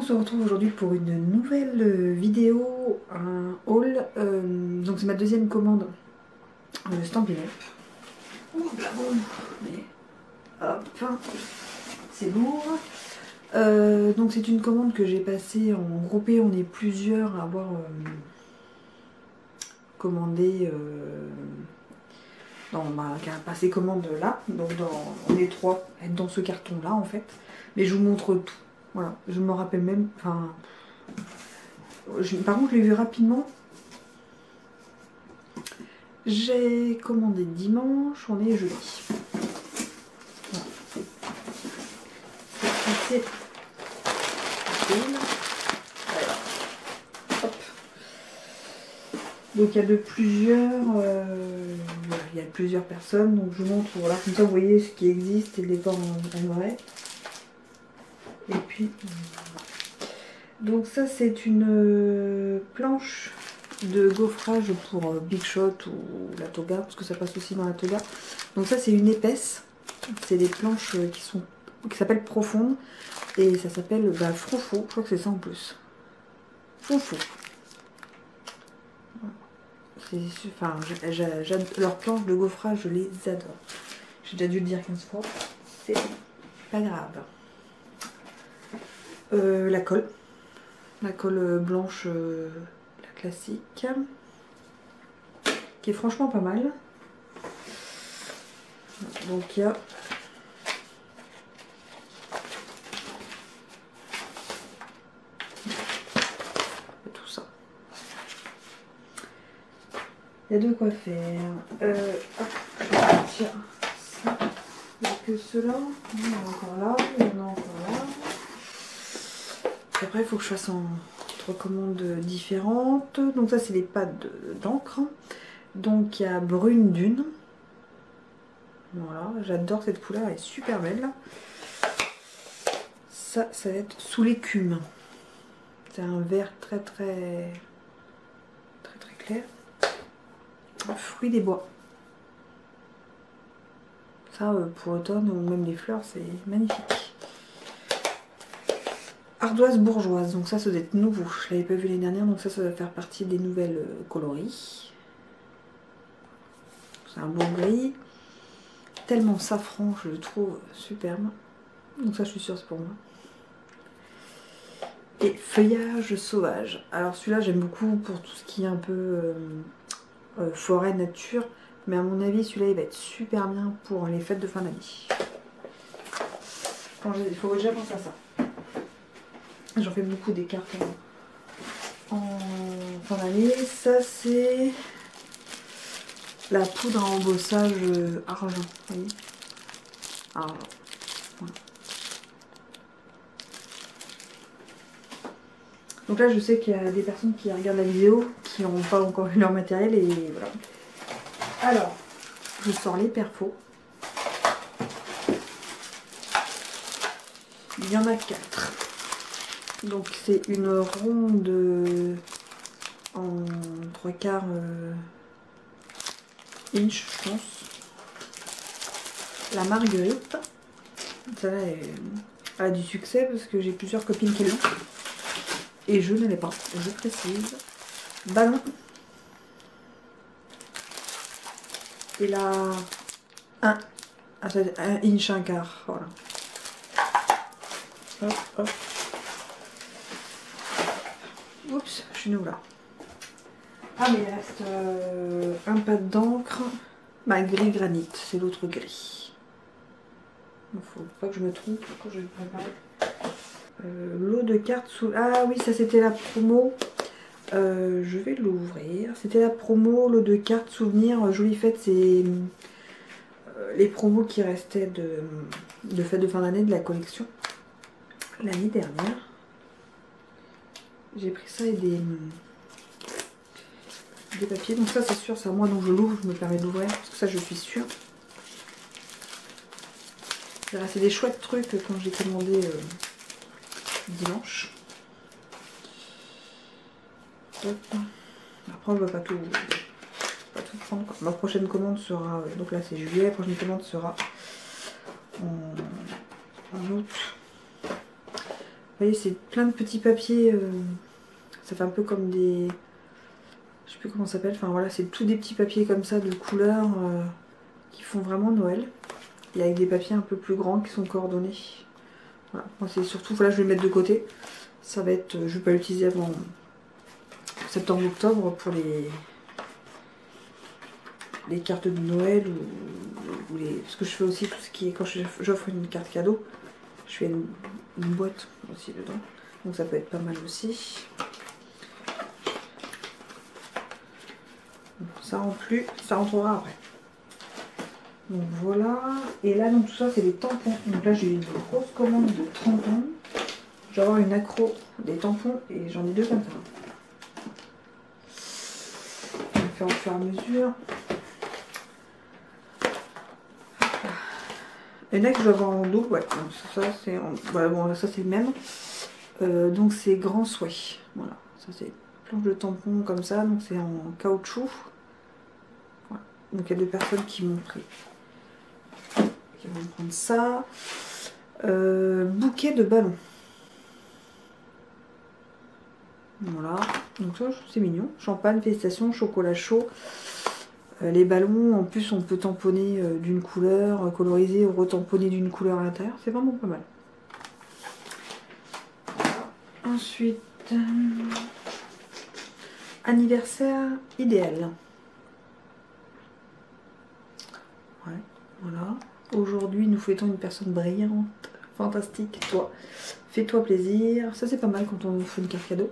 se retrouve aujourd'hui pour une nouvelle vidéo, un haul. Donc c'est ma deuxième commande de Stampin' Up. Ouh, la bombe. Mais hop, c'est lourd. Donc c'est une commande que j'ai passée en groupé. On est plusieurs à avoir commandé dans ma passé commande là. Donc on est trois à être dans ce carton là en fait. Mais je vous montre tout. Voilà, je me rappelle même. Enfin. Par contre, je l'ai vu rapidement. J'ai commandé dimanche, on est jeudi. Voilà. C'est cool. Voilà. Hop. Donc il y a plusieurs personnes. Donc je vous montre, voilà, comme ça vous voyez ce qui existe et le décor en vrai. Et puis voilà. Donc ça c'est une planche de gaufrage pour Big Shot ou la toga, parce que ça passe aussi dans la toga. Donc ça c'est une épaisse, c'est des planches qui s'appellent profondes et ça s'appelle Froufou, je crois que c'est ça en plus. Froufou. Enfin, leurs planches de gaufrage, je les adore. J'ai déjà dû le dire 15 fois, c'est pas grave. La colle blanche, la classique, qui est franchement pas mal. Donc il y a tout ça. Il y a de quoi faire. Hop, tiens, ça. Il n'y a que ceux-là. Il y en a encore là. Il y en a encore là. Après, il faut que je fasse en commandes différentes. Donc ça, c'est les pads d'encre. Donc il y a Brune Dune. Voilà, j'adore cette couleur, elle est super belle. Ça va être Sous l'écume. C'est un vert très clair. Fruits des bois. Ça, pour l'automne ou même les fleurs, c'est magnifique. Ardoise bourgeoise, donc ça doit être nouveau. Je l'avais pas vu l'année dernière, donc ça doit faire partie des nouvelles coloris. C'est un beau gris. Tellement safran, je le trouve superbe. Donc ça, je suis sûre, c'est pour moi. Et feuillage sauvage. Alors celui-là, j'aime beaucoup pour tout ce qui est un peu forêt, nature. Mais à mon avis, celui-là, il va être super bien pour les fêtes de fin d'année. Il faut déjà penser à ça. J'en fais beaucoup des cartes en fin d'année. Ça, c'est la poudre à embossage argent. Vous voyez, argent. Voilà. Donc là, je sais qu'il y a des personnes qui regardent la vidéo qui n'ont pas encore eu leur matériel et voilà. Alors, je sors les perfos. Il y en a 4. Donc c'est une ronde en 3/4 inch, je pense. La marguerite. Ça elle a du succès parce que j'ai plusieurs copines qui l'ont. Et je ne l'ai pas, je précise. Ballon. Et là, 1 inch 1/4. Voilà. Hop, hop. Oups, je suis là. Ah mais il reste un pad d'encre. Gris granit, c'est l'autre gris. Il faut pas que je me trompe quand je vais préparer. Lot de cartes sous... Ah oui, ça c'était la promo. Je vais l'ouvrir. C'était la promo, lot de cartes souvenirs. Jolie fête, c'est les promos qui restaient de fête de fin d'année de la collection. L'année dernière. J'ai pris ça et des papiers. Donc ça c'est sûr, c'est à moi dont je l'ouvre, je me permets d'ouvrir. Parce que ça je suis sûre. C'est des chouettes trucs quand j'ai commandé dimanche. Hop. Après je ne vais pas tout prendre. Ma prochaine commande sera, donc là c'est juillet, la prochaine commande sera en août. voyez, c'est plein de petits papiers. Ça fait un peu comme des... Je sais plus comment ça s'appelle. Enfin voilà, c'est tous des petits papiers comme ça de couleurs qui font vraiment Noël. Et avec des papiers un peu plus grands qui sont coordonnés. Voilà, moi c'est surtout... Voilà, je vais le mettre de côté. Ça va être... Je vais pas l'utiliser avant septembre-octobre pour les cartes de Noël ou les... Parce que je fais aussi tout ce qui est... Quand j'offre une carte cadeau, je fais une boîte aussi dedans. Donc ça peut être pas mal aussi. Donc, ça rentre plus, ça rentrera après. Donc voilà. Et là, donc tout ça, c'est des tampons. Donc là, j'ai une grosse commande de tampons. Je vais avoir une accro des tampons et j'en ai deux comme ça. On va faire au fur et à mesure. Il y en a que je vais avoir en double, ouais. Donc ça, c'est voilà, bon, ça c'est le même. Donc c'est grand souhait. Voilà. Ça c'est planche de tampons comme ça. Donc c'est en caoutchouc. Voilà. Donc il y a deux personnes qui m'ont pris. Qui vont prendre ça. Bouquet de ballons. Voilà. Donc ça c'est mignon. Champagne, félicitations, chocolat chaud. Les ballons, en plus on peut tamponner d'une couleur, coloriser ou retamponner d'une couleur à l'intérieur. C'est vraiment pas mal. Ensuite, anniversaire idéal. Ouais, voilà. Aujourd'hui, nous fêtons une personne brillante, fantastique, toi. Fais-toi plaisir. Ça, c'est pas mal quand on fait une carte cadeau.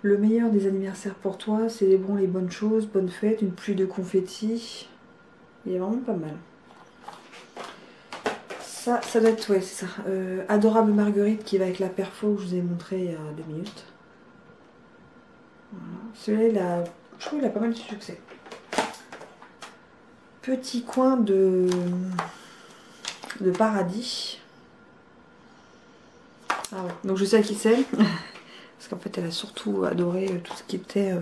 Le meilleur des anniversaires pour toi, célébrons les bonnes choses, bonne fête, une pluie de confettis. Il est vraiment pas mal. Ça doit être, ouais, c'est ça. Adorable Marguerite qui va avec la perfo que je vous ai montré il y a 2 minutes. Voilà. Celui-là, je trouve qu'il a pas mal de succès. Petit coin de paradis. Ah ouais. Donc je sais à qui c'est. Parce qu'en fait elle a surtout adoré tout ce qui était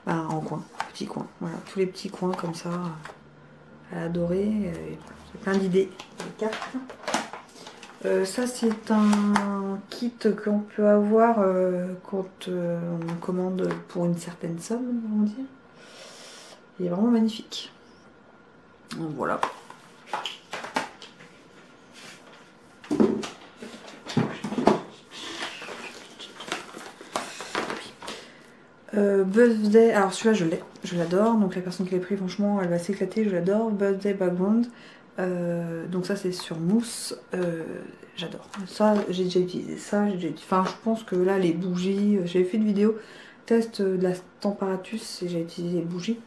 en coin, petit coin. Voilà, tous les petits coins comme ça. Elle a adoré. C'est plein d'idées. Les cartes. Ça c'est un kit qu'on peut avoir quand on commande pour une certaine somme, on va dire. Il est vraiment magnifique. Donc voilà. Birthday, alors celui-là je l'ai, je l'adore, donc la personne qui l'a pris franchement elle va s'éclater, je l'adore. Birthday Background, donc ça c'est sur mousse, j'adore. Ça j'ai déjà utilisé, ça j'ai déjà utilisé. Enfin je pense que là les bougies, j'avais fait une vidéo test de la Temperatus et j'ai utilisé les bougies.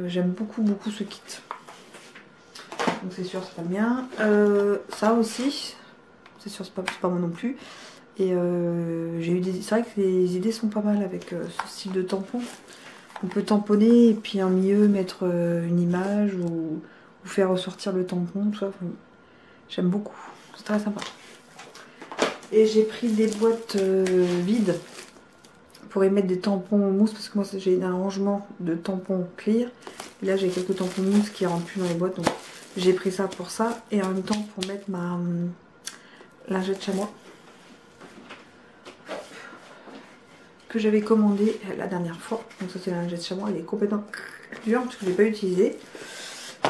J'aime beaucoup ce kit. Donc c'est sûr c'est pas le mien. Ça aussi, c'est sûr c'est pas moi non plus. Et j'ai eu des... C'est vrai que les idées sont pas mal avec ce style de tampon. On peut tamponner et puis en milieu mettre une image ou faire ressortir le tampon, tout ça. Enfin, j'aime beaucoup, c'est très sympa. Et j'ai pris des boîtes vides pour y mettre des tampons mousse parce que moi j'ai un rangement de tampons clear. Et là j'ai quelques tampons mousse qui rentrent plus dans les boîtes, donc j'ai pris ça pour ça. Et en même temps pour mettre ma lingette chamois que j'avais commandé la dernière fois. Donc ça c'est la lingette chamois, elle est complètement dure parce que je l'ai pas utilisée.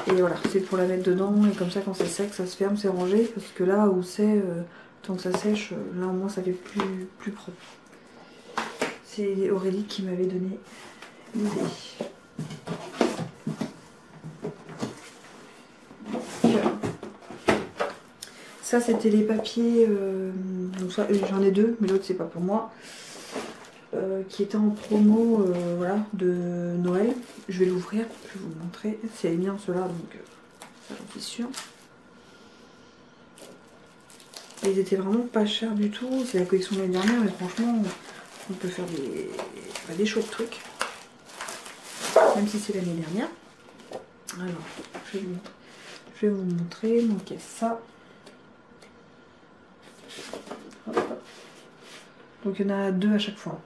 Et voilà, c'est pour la mettre dedans et comme ça quand c'est sec ça se ferme, c'est rangé. Parce que là où c'est, tant que ça sèche, là au moins ça fait plus propre. C'est Aurélie qui m'avait donné l'idée. Ça c'était les papiers, donc j'en ai deux mais l'autre c'est pas pour moi. Qui était en promo voilà, de Noël. Je vais l'ouvrir, je vais vous le montrer. C'est les miens ceux-là, donc ça j'en suis sûre. Ils étaient vraiment pas chers du tout. C'est la collection de l'année dernière, mais franchement, on peut faire des chouettes trucs. Même si c'est l'année dernière. Alors, je vais vous montrer. Donc il y a ça. Hop. Donc il y en a deux à chaque fois.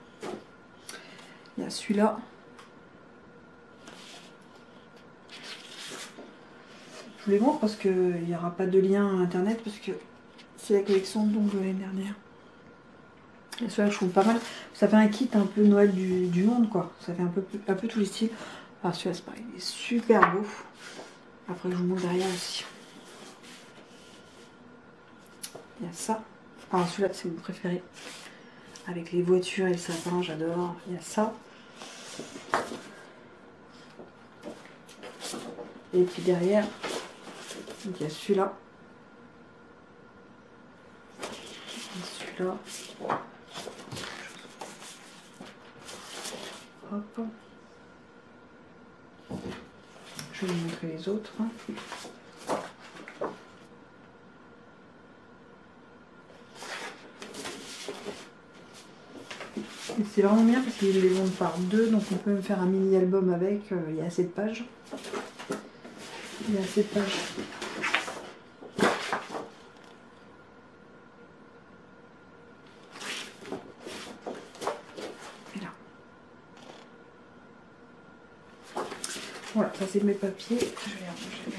Il y a celui-là. Je vous les montre parce qu'il n'y aura pas de lien à internet parce que c'est la collection donc de l'année dernière. Et celui-là, je trouve pas mal. Ça fait un kit un peu Noël du monde, quoi. Ça fait un peu tous les styles. Alors celui-là, c'est pareil, il est super beau. Après, je vous montre derrière aussi. Il y a ça. Alors celui-là, c'est mon préféré. Avec les voitures et le sapin, j'adore. Il y a ça. Et puis derrière, il y a celui-là. Celui-là. Hop. Je vais vous montrer les autres. C'est vraiment bien parce qu'ils les vendent par deux, donc on peut même faire un mini album avec. Il y a assez de pages. Il y a assez de pages. Et là. Voilà, ça c'est mes papiers. Je vais ranger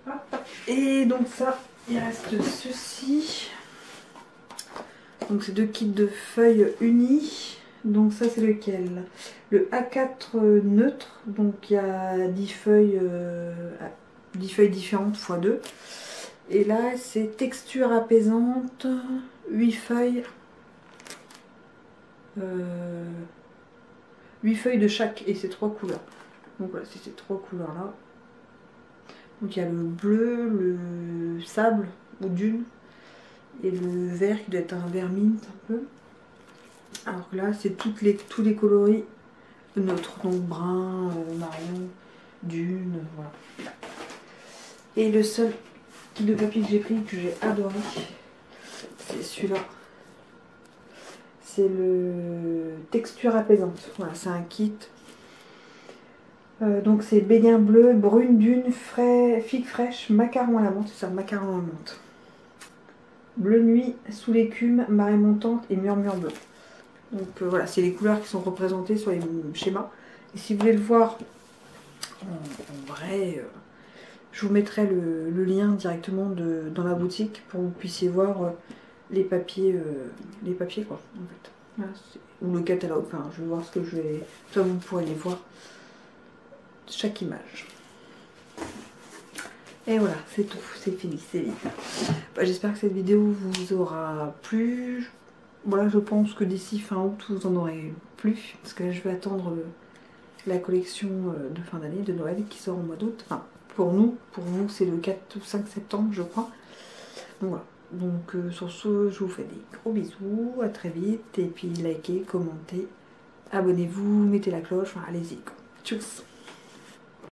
là. Hop. Et donc ça, il reste ceci. Donc c'est deux kits de feuilles unies. Donc ça c'est lequel? Le A4 neutre. Donc il y a 10 feuilles différentes x 2. Et là c'est texture apaisante. 8 feuilles. 8 feuilles de chaque et c'est 3 couleurs. Donc voilà, c'est ces 3 couleurs là. Donc il y a le bleu, le sable ou dune. Et le vert qui doit être un vert mint un peu. Alors que là c'est tous les coloris neutres, donc brun, marron, dune, voilà. Et le seul kit de papier que j'ai pris, que j'ai adoré, c'est celui-là. C'est le texture apaisante. Voilà, c'est un kit. Donc c'est béguin bleu, brune dune, figue fraîche, macaron à la menthe, c'est ça, macaron à la menthe. Bleu nuit, sous l'écume, marée montante et murmure bleu. Donc voilà, c'est les couleurs qui sont représentées sur les schémas. Et si vous voulez le voir en vrai, je vous mettrai le lien directement dans la boutique pour que vous puissiez voir les papiers quoi, en fait. Voilà, ou le catalogue, enfin je vais voir ce que je vais... Toi vous pourrez les voir, chaque image. Et voilà, c'est tout, c'est fini, c'est vite. Bah, j'espère que cette vidéo vous aura plu. Voilà, je pense que d'ici fin août, vous en aurez plus. Parce que là, je vais attendre la collection de fin d'année, de Noël, qui sort au mois d'août. Enfin, pour nous, pour vous, c'est le 4 ou 5 septembre, je crois. Donc voilà. Donc sur ce, je vous fais des gros bisous. À très vite. Et puis, likez, commentez, abonnez-vous, mettez la cloche. Enfin, allez-y. Tchuss.